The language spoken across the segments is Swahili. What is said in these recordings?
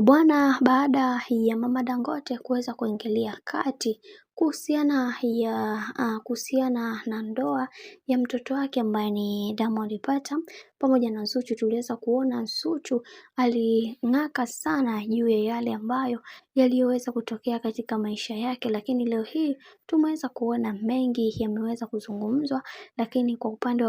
Bwana, baada ya mama Dangote kuweza kuingilia kati kuhusiana na ndoa ya mtoto wake ambaye ni Diamond Platnumz pamoja na Zuchu, tuliweza kuona Zuchu aling'aka sana juu ya yale ambayo yaliyoweza kutokea katika maisha yake, lakini leo hii tumeweza kuona mengi yameweza kuzungumzwa, lakini kwa upande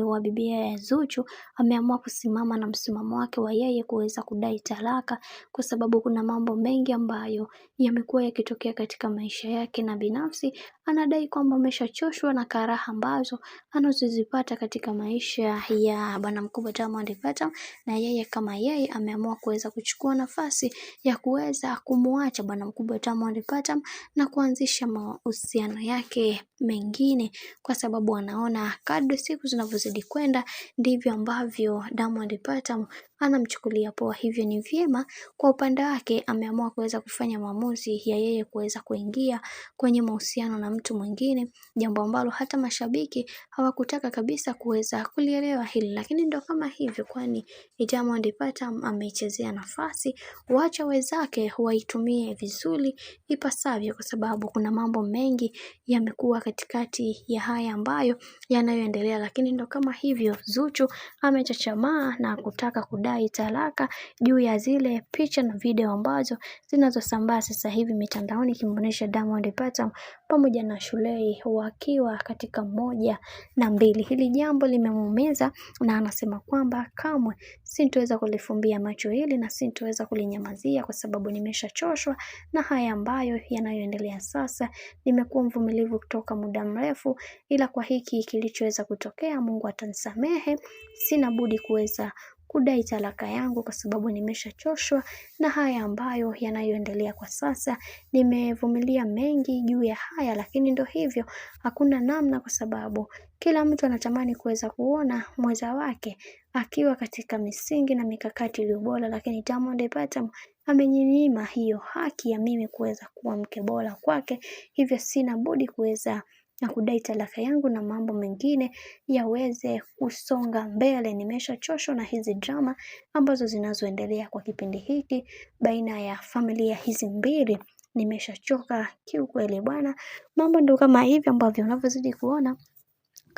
wa bibia ya Zuchu ameamua kusimama na msimamo wake wa yeye kuweza kudai talaka, kwa sababu kuna mambo mengi ambayo yamekuwa yakitokea katika maisha yake, na binafsi anadai kwamba ameshachoshwa na karaha ambazo anazozipata katika maisha ya bwana mkubwa Diamond Platnumz, na yeye kama yeye ameamua kuweza kuchukua nafasi ya kuweza kumuacha bwana mkubwa Diamond Platnumz na kuanzisha mahusiano yake mengine, kwa sababu anaona kadri siku zinavyozidi kwenda ndivyo ambavyo Diamond Platnumz anamchukulia poa. Hivyo ni vyema kwa upande wake ameamua kuweza kufanya maamuzi ya yeye kuweza kuingia kwenye mahusiano na mtu mwingine, jambo ambalo hata mashabiki hawakutaka kabisa kuweza kulielewa hili, lakini ndo kama hivyo, kwani Diamond Platnumz ameichezea nafasi. Wacha wenzake waitumie vizuri ipasavyo, kwa sababu kuna mambo mengi yamekuwa katikati ya haya ambayo yanayoendelea, lakini ndo kama hivyo Zuchu amechachamaa na kutaka kudai talaka juu ya zile picha na video ambazo zinazosambaa sasa hivi mitandaoni kimuonesha Diamond Platnumz pamoja na Shulei wakiwa katika 1 na 2. Hili jambo limemuumiza na anasema kwamba kamwe sintoweza kulifumbia macho hili na sintoweza kulinyamazia, kwa sababu nimeshachoshwa na haya ambayo yanayoendelea sasa. Nimekuwa mvumilivu kutoka muda mrefu, ila kwa hiki kilichoweza kutokea Mungu atanisamehe. Sina budi kuweza kudai talaka yangu, kwa sababu nimeshachoshwa na haya ambayo yanayoendelea kwa sasa. Nimevumilia mengi juu ya haya, lakini ndo hivyo, hakuna namna, kwa sababu kila mtu anatamani kuweza kuona mwenza wake akiwa katika misingi na mikakati iliyo bora, lakini Diamond Platnumz amenyima hiyo haki ya mimi kuweza kuwa mke bora kwake. Hivyo sina budi kuweza na kudai talaka yangu na mambo mengine yaweze kusonga mbele. Nimeshachoshwa na hizi drama ambazo zinazoendelea kwa kipindi hiki baina ya familia hizi mbili. Nimeshachoka kiukweli bwana. Mambo ndio kama hivi ambavyo unavyozidi kuona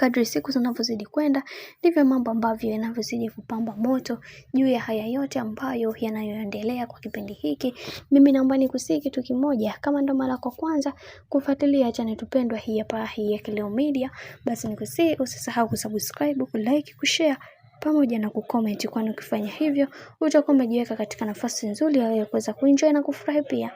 kadri siku zinavyozidi kwenda ndivyo mambo ambavyo yanavyozidi kupamba moto juu ya haya yote ambayo yanayoendelea kwa kipindi hiki. Mimi naomba nikusii kitu kimoja, kama ndo mara kwa kwanza kufuatilia channel tupendwa hii hapa ya Kileo Media, basi nikusii usisahau kusubscribe, kulike, kushare pamoja na kucomment, kwani ukifanya hivyo utakuwa umejiweka katika nafasi nzuri ya kuweza kuenjoy na kufurahi pia.